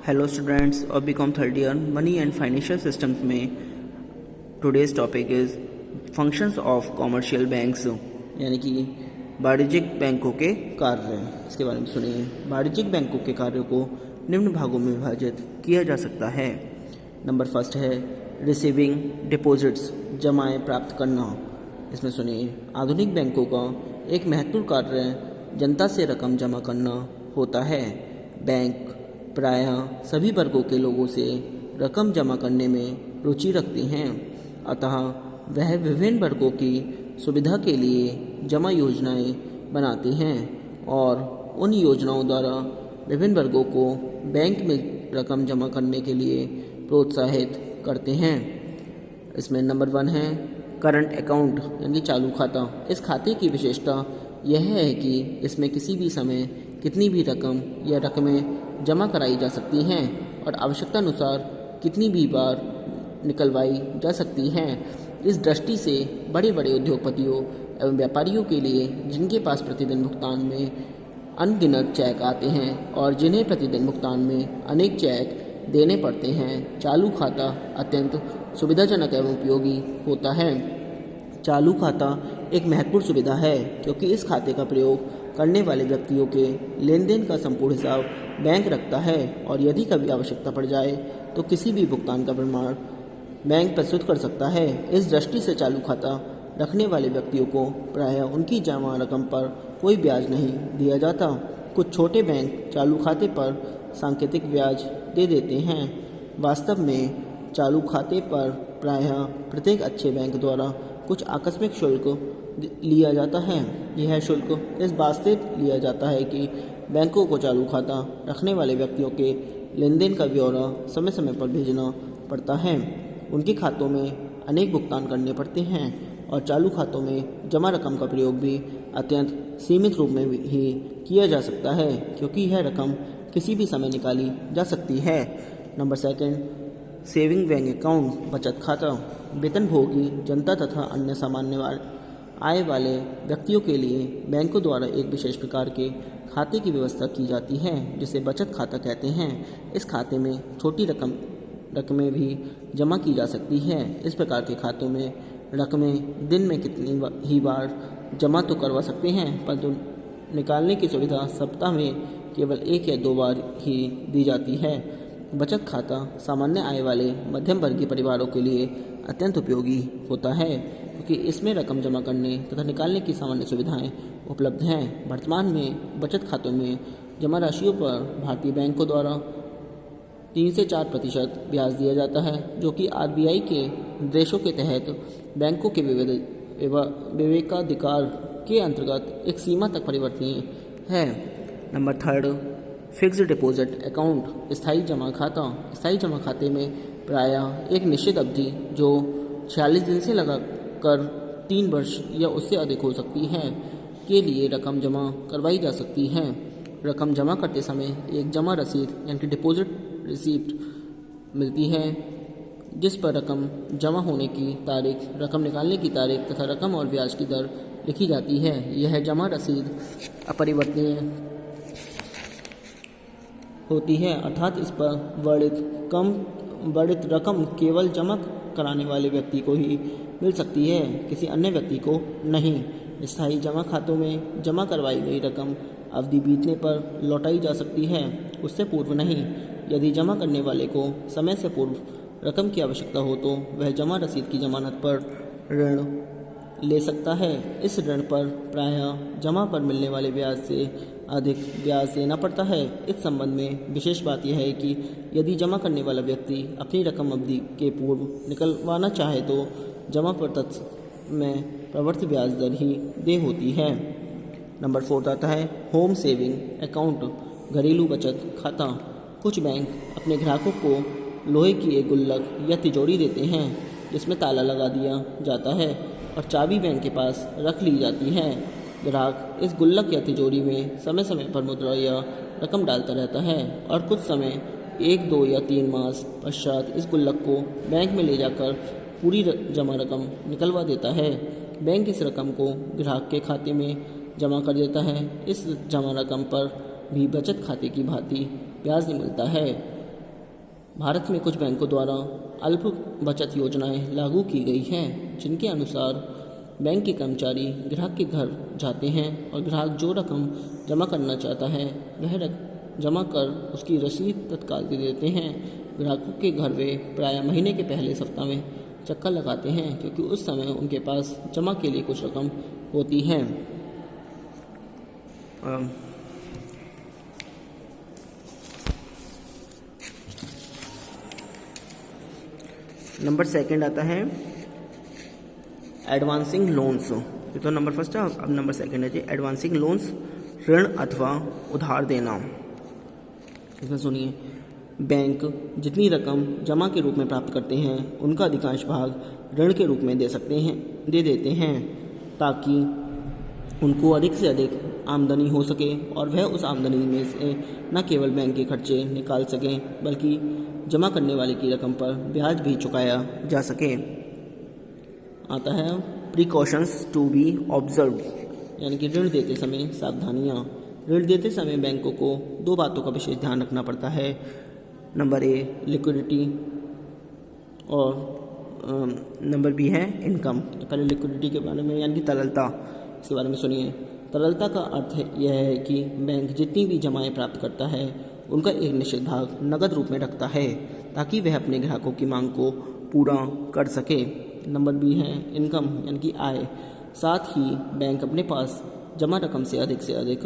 Hello students और BCom third year money and financial systems में today's topic is functions of commercial banks, यानी कि वाणिज्यिक बैंकों के कार्य। इसके बारे में सुनिए। वाणिज्यिक बैंकों के कार्यों को निम्न भागों में विभाजित किया जा सकता है। नंबर फर्स्ट है रिसीविंग डिपॉजिट्स, जमाएं प्राप्त करना। इसमें सुनिए, आधुनिक बैंकों का एक महत्वपूर्ण कार्य जनता से रकम जमा करना होता है। बैंक प्रायः सभी वर्गों के लोगों से रकम जमा करने में रुचि रखते हैं, अतः वह विभिन्न वर्गों की सुविधा के लिए जमा योजनाएं बनाते हैं और उन योजनाओं द्वारा विभिन्न वर्गों को बैंक में रकम जमा करने के लिए प्रोत्साहित करते हैं। इसमें नंबर 1 है करंट अकाउंट, यानी चालू खाता। इस खाते की विशेषता यह है कि इसमें किसी भी समय कितनी भी रकम या रकमें जमा कराई जा सकती हैं और आवश्यकता अनुसार कितनी भी बार निकलवाई जा सकती हैं। इस दृष्टि से बड़े बड़े उद्योगपतियों एवं व्यापारियों के लिए, जिनके पास प्रतिदिन भुगतान में अनगिनत चेक आते हैं और जिन्हें प्रतिदिन भुगतान में अनेक चेक देने पड़ते हैं, चालू खाता अत्यंत सुविधाजनक एवं उपयोगी होता है। चालू खाता एक महत्वपूर्ण सुविधा है क्योंकि इस खाते का प्रयोग करने वाले व्यक्तियों के लेन देन का संपूर्ण हिसाब बैंक रखता है और यदि कभी आवश्यकता पड़ जाए तो किसी भी भुगतान का प्रमाण बैंक प्रस्तुत कर सकता है। इस दृष्टि से चालू खाता रखने वाले व्यक्तियों को प्रायः उनकी जमा रकम पर कोई ब्याज नहीं दिया जाता। कुछ छोटे बैंक चालू खाते पर सांकेतिक ब्याज दे देते हैं। वास्तव में चालू खाते पर प्रायः प्रत्येक अच्छे बैंक द्वारा कुछ आकस्मिक शुल्क लिया जाता है। यह शुल्क इस बात से लिया जाता है कि बैंकों को चालू खाता रखने वाले व्यक्तियों के लेन देन का ब्यौरा समय समय पर भेजना पड़ता है। उनके खातों में अनेक भुगतान करने पड़ते हैं और चालू खातों में जमा रकम का प्रयोग भी अत्यंत सीमित रूप में ही किया जा सकता है क्योंकि यह रकम किसी भी समय निकाली जा सकती है। नंबर 2 सेविंग बैंक अकाउंट, बचत खाता। वेतनभोगी जनता तथा अन्य सामान्य आय वाले व्यक्तियों के लिए बैंकों द्वारा एक विशेष प्रकार के खाते की व्यवस्था की जाती है जिसे बचत खाता कहते हैं। इस खाते में छोटी रकमें भी जमा की जा सकती है। इस प्रकार के खातों में रकमें दिन में कितनी ही बार जमा तो करवा सकते हैं, परंतु निकालने की सुविधा सप्ताह में केवल 1 या 2 बार ही दी जाती है। बचत खाता सामान्य आय वाले मध्यम वर्गीय परिवारों के लिए अत्यंत उपयोगी होता है क्योंकि इसमें रकम जमा करने तथा निकालने की सामान्य सुविधाएं उपलब्ध हैं। वर्तमान में बचत खातों में जमा राशियों पर भारतीय बैंकों द्वारा 3 से 4% ब्याज दिया जाता है, जो कि RBI के निर्देशों के तहत बैंकों के विवेकाधिकार के अंतर्गत एक सीमा तक परिवर्तनीय है। नंबर 3 फिक्स्ड डिपॉजिट अकाउंट, स्थायी जमा खाता। स्थायी जमा खाते में प्रायः एक निश्चित अवधि जो 46 दिन से लगाकर 3 वर्ष या उससे अधिक हो सकती है के लिए रकम जमा करवाई जा सकती है। रकम जमा करते समय एक जमा रसीद यानी कि डिपॉजिट रिसीप्ट मिलती है जिस पर रकम जमा होने की तारीख, रकम निकालने की तारीख तथा रकम और ब्याज की दर लिखी जाती है। यह जमा रसीद अपरिवर्तनीय होती है, अर्थात इस पर वर्णित रकम केवल जमा कराने वाले व्यक्ति को ही मिल सकती है, किसी अन्य व्यक्ति को नहीं। स्थायी जमा खातों में जमा करवाई गई रकम अवधि बीतने पर लौटाई जा सकती है, उससे पूर्व नहीं। यदि जमा करने वाले को समय से पूर्व रकम की आवश्यकता हो तो वह जमा रसीद की जमानत पर ऋण ले सकता है। इस ऋण पर प्रायः जमा पर मिलने वाले ब्याज से अधिक ब्याज देना पड़ता है। इस संबंध में विशेष बात यह है कि यदि जमा करने वाला व्यक्ति अपनी रकम अवधि के पूर्व निकलवाना चाहे तो जमा पर में प्रवर्ती ब्याज दर ही देय होती है। नंबर 4 आता है होम सेविंग अकाउंट, घरेलू बचत खाता। कुछ बैंक अपने ग्राहकों को लोहे की एक गुल्लक या तिजोरी देते हैं जिसमें ताला लगा दिया जाता है और चाबी बैंक के पास रख ली जाती है। ग्राहक इस गुल्लक या तिजोरी में समय समय पर मुद्रा या रकम डालता रहता है और कुछ समय 1, 2 या 3 मास पश्चात इस गुल्लक को बैंक में ले जाकर पूरी जमा रकम निकलवा देता है। बैंक इस रकम को ग्राहक के खाते में जमा कर देता है। इस जमा रकम पर भी बचत खाते की भांति ब्याज मिलता है। भारत में कुछ बैंकों द्वारा अल्प बचत योजनाएं लागू की गई हैं, जिनके अनुसार बैंक के कर्मचारी ग्राहक के घर जाते हैं और ग्राहक जो रकम जमा करना चाहता है वह जमा कर उसकी रसीद तत्काल दे देते हैं। ग्राहकों के घर वे प्रायः महीने के पहले सप्ताह में चक्कर लगाते हैं, क्योंकि उस समय उनके पास जमा के लिए कुछ रकम होती है। नंबर सेकंड आता है एडवांसिंग लोन्स। ये तो नंबर फर्स्ट है, अब नंबर सेकंड है जी एडवांसिंग लोन्स, ऋण अथवा उधार देना। इसमें सुनिए, बैंक जितनी रकम जमा के रूप में प्राप्त करते हैं उनका अधिकांश भाग ऋण के रूप में दे देते हैं, ताकि उनको अधिक से अधिक आमदनी हो सके और वह उस आमदनी में से न केवल बैंक के खर्चे निकाल सकें बल्कि जमा करने वाले की रकम पर ब्याज भी चुकाया जा सके। आता है प्रिकॉशंस टू बी ऑब्जर्व, यानी कि ऋण देते समय सावधानियाँ। ऋण देते समय बैंकों को दो बातों का विशेष ध्यान रखना पड़ता है। नंबर ए लिक्विडिटी और नंबर बी है इनकम। पहले लिक्विडिटी के बारे में, यानी कि तरलता, इसके बारे में सुनिए। तरलता का अर्थ यह है कि बैंक जितनी भी जमाएं प्राप्त करता है उनका एक निश्चित भाग नकद रूप में रखता है, ताकि वह अपने ग्राहकों की मांग को पूरा कर सके। नंबर बी है इनकम, यानी कि आय। साथ ही बैंक अपने पास जमा रकम से अधिक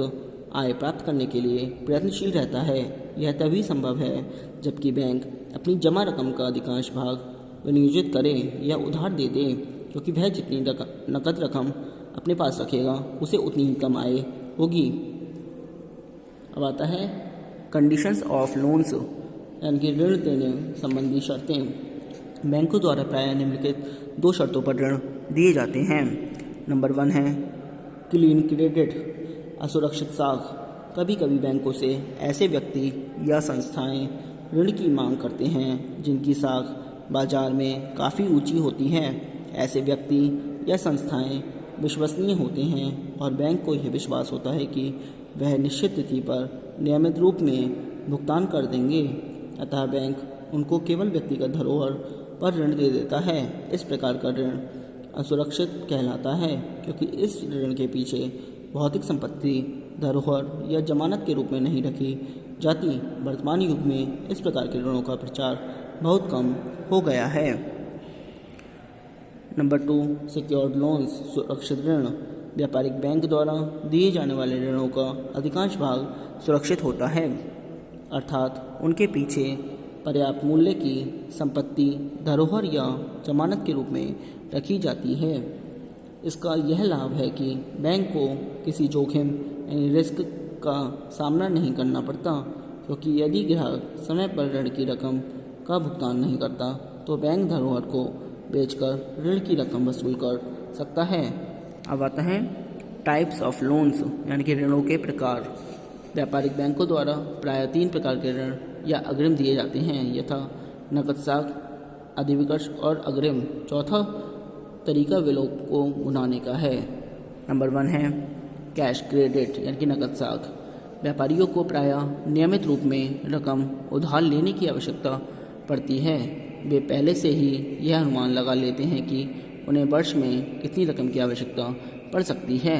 आय प्राप्त करने के लिए प्रयत्नशील रहता है। यह तभी संभव है जबकि बैंक अपनी जमा रकम का अधिकांश भाग विनियोजित करे या उधार दे दे, क्योंकि वह जितनी नकद रकम अपने पास रखेगा उसे उतनी ही कम आय होगी। अब आता है कंडीशंस ऑफ लोन्स, यानी कि ऋण देने संबंधी शर्तें। बैंकों द्वारा प्रायः निम्नलिखित दो शर्तों पर ऋण दिए जाते हैं। नंबर 1 है क्लीन क्रेडिट, असुरक्षित साख। कभी कभी बैंकों से ऐसे व्यक्ति या संस्थाएं ऋण की मांग करते हैं जिनकी साख बाजार में काफ़ी ऊंची होती है। ऐसे व्यक्ति या संस्थाएं विश्वसनीय होते हैं और बैंक को यह विश्वास होता है कि वह निश्चित तिथि पर नियमित रूप में भुगतान कर देंगे, अतः बैंक उनको केवल व्यक्तिगत धरोहर पर ऋण दे देता है। इस प्रकार का ऋण असुरक्षित कहलाता है, क्योंकि इस ऋण के पीछे भौतिक संपत्ति धरोहर या जमानत के रूप में नहीं रखी जाती। वर्तमान युग में इस प्रकार के ऋणों का प्रचार बहुत कम हो गया है। नंबर 2 सिक्योर्ड लोन्स, सुरक्षित ऋण। व्यापारिक बैंक द्वारा दिए जाने वाले ऋणों का अधिकांश भाग सुरक्षित होता है, अर्थात उनके पीछे पर्याप्त मूल्य की संपत्ति धरोहर या जमानत के रूप में रखी जाती है। इसका यह लाभ है कि बैंक को किसी जोखिम यानी रिस्क का सामना नहीं करना पड़ता, क्योंकि यदि ग्राहक समय पर ऋण की रकम का भुगतान नहीं करता तो बैंक धरोहर को बेचकर ऋण की रकम वसूल कर सकता है। अब आता है टाइप्स ऑफ लोन्स, यानी कि ऋणों के प्रकार। व्यापारिक बैंकों द्वारा प्रायः 3 प्रकार के ऋण या अग्रिम दिए जाते हैं, यथा नकद साख, अधिविकर्ष और अग्रिम। चौथा तरीका विलोप को भुनाने का है। नंबर 1 है कैश क्रेडिट, यानी कि नकद साख। व्यापारियों को प्रायः नियमित रूप में रकम उधार लेने की आवश्यकता पड़ती है। वे पहले से ही यह अनुमान लगा लेते हैं कि उन्हें वर्ष में कितनी रकम की आवश्यकता पड़ सकती है।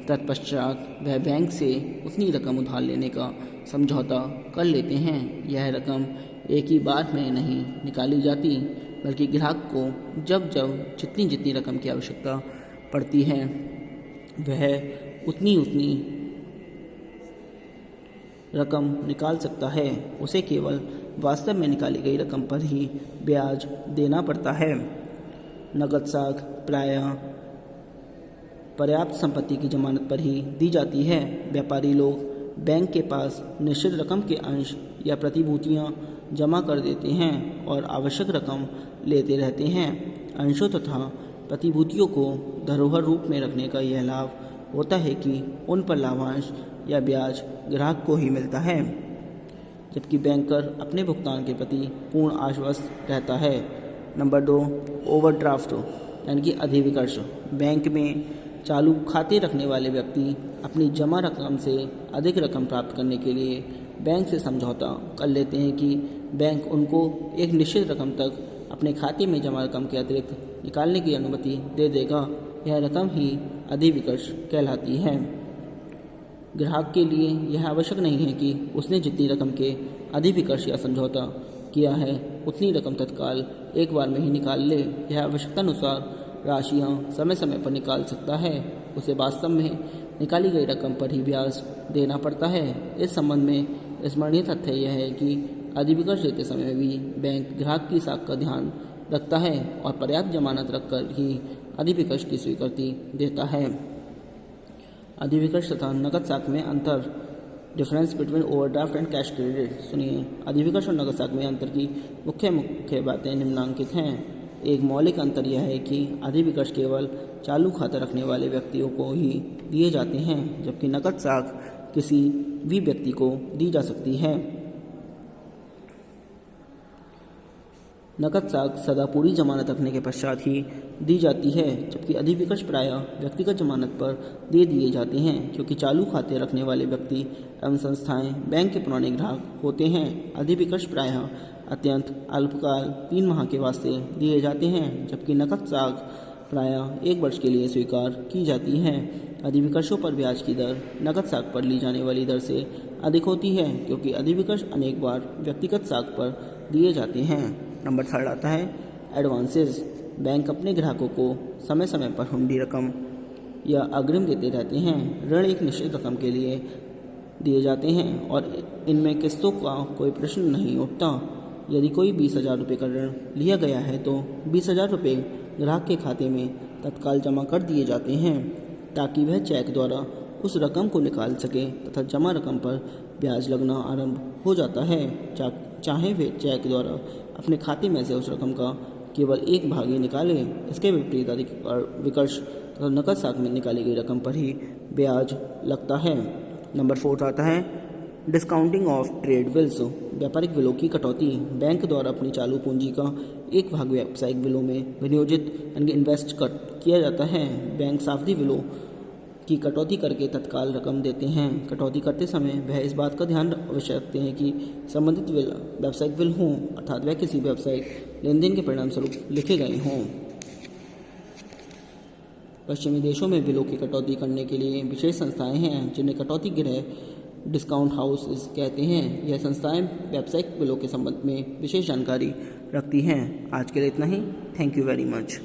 तत्पश्चात वह बैंक से उतनी रकम उधार लेने का समझौता कर लेते हैं। यह रकम एक ही बार में नहीं निकाली जाती, बल्कि ग्राहक को जब जब जितनी रकम की आवश्यकता पड़ती है वह उतनी रकम निकाल सकता है। उसे केवल वास्तव में निकाली गई रकम पर ही ब्याज देना पड़ता है। नकद साख प्रायः पर्याप्त संपत्ति की जमानत पर ही दी जाती है। व्यापारी लोग बैंक के पास निश्चित रकम के अंश या प्रतिभूतियां जमा कर देते हैं और आवश्यक रकम लेते रहते हैं। अंशों तथा प्रतिभूतियों को धरोहर रूप में रखने का यह लाभ होता है कि उन पर लाभांश या ब्याज ग्राहक को ही मिलता है, जबकि बैंकर अपने भुगतान के प्रति पूर्ण आश्वस्त रहता है। नंबर 2 ओवरड्राफ्ट, यानी कि अधिविकर्ष। बैंक में चालू खाते रखने वाले व्यक्ति अपनी जमा रकम से अधिक रकम प्राप्त करने के लिए बैंक से समझौता कर लेते हैं कि बैंक उनको एक निश्चित रकम तक अपने खाते में जमा रकम के अतिरिक्त निकालने की अनुमति दे देगा। यह रकम ही अधिविकर्ष कहलाती है। ग्राहक के लिए यह आवश्यक नहीं है कि उसने जितनी रकम के अधिविकर्ष या समझौता किया है उतनी रकम तत्काल एक बार में ही निकाल ले। यह आवश्यकतानुसार राशियाँ समय समय पर निकाल सकता है। उसे वास्तव में निकाली गई रकम पर ही ब्याज देना पड़ता है। इस संबंध में स्मरणीय तथ्य यह है कि अधिविकर्ष देते समय भी बैंक ग्राहक की साख का ध्यान रखता है और पर्याप्त जमानत रखकर ही अधिविकर्ष की स्वीकृति देता है। अधिविकर्ष तथा नकद साख में अंतर, difference between overdraft and cash credit. सुनिए, अधिविकर्ष और नकद साख में अंतर की मुख्य बातें निम्नांकित हैं। एक मौलिक अंतर यह है कि अधिविकर्ष केवल चालू खाता रखने वाले व्यक्तियों को ही दिए जाते हैं, जबकि नकद साख किसी भी व्यक्ति को दी जा सकती है। नकद साख सदा पूरी जमानत रखने के पश्चात ही दी जाती है, जबकि अधिविकर्ष प्रायः व्यक्तिगत जमानत पर दे दिए जाते हैं, क्योंकि चालू खाते रखने वाले व्यक्ति एवं संस्थाएं बैंक के पुराने ग्राहक होते हैं। अधिविकर्ष प्रायः अत्यंत अल्पकाल 3 माह के वास्ते दिए जाते हैं, जबकि नकद साख प्रायः 1 वर्ष के लिए स्वीकार की जाती है। अधिविकर्षों पर ब्याज की दर नकद साख पर ली जाने वाली दर से अधिक होती है, क्योंकि अधिविकर्ष अनेक बार व्यक्तिगत साख पर दिए जाते हैं। नंबर 3 आता है एडवांसेस। बैंक अपने ग्राहकों को समय समय पर हुंडी रकम या अग्रिम देते रहते हैं। ऋण एक निश्चित रकम के लिए दिए जाते हैं और इनमें किस्तों का कोई प्रश्न नहीं उठता। यदि कोई 20,000 रुपये का ऋण लिया गया है तो 20,000 रुपये ग्राहक के खाते में तत्काल जमा कर दिए जाते हैं, ताकि वह चेक द्वारा उस रकम को निकाल सके तथा जमा रकम पर ब्याज लगना आरंभ हो जाता है। चाहे वे चेक द्वारा अपने खाते में से उस रकम का केवल एक भाग ही निकाले। इसके विपरीत अधिविकर्ष तथा नकद साख में निकाली गई रकम पर ही ब्याज लगता है। नंबर 4 आता है डिस्काउंटिंग ऑफ ट्रेड बिल्स। व्यापारिक बिलों की कटौती। बैंक द्वारा अपनी चालू पूंजी का एक भाग व्यावसायिक बिलों में विनियोजित यानी इन्वेस्ट किया जाता है। बैंक सावधि बिलों की कटौती करके तत्काल रकम देते हैं। कटौती करते समय वह इस बात का ध्यान अवश्य रखते हैं कि संबंधित बिल व्यावसायिक बिल हों, अर्थात वह किसी व्यावसायिक लेन देन के परिणाम स्वरूप लिखे गए हों। पश्चिमी देशों में बिलों की कटौती करने के लिए विशेष संस्थाएं हैं, जिन्हें कटौती गृह डिस्काउंट हाउस कहते हैं। यह संस्थाएं व्यावसायिक बिलों के संबंध में विशेष जानकारी रखती हैं। आज के लिए इतना ही। Thank you very much.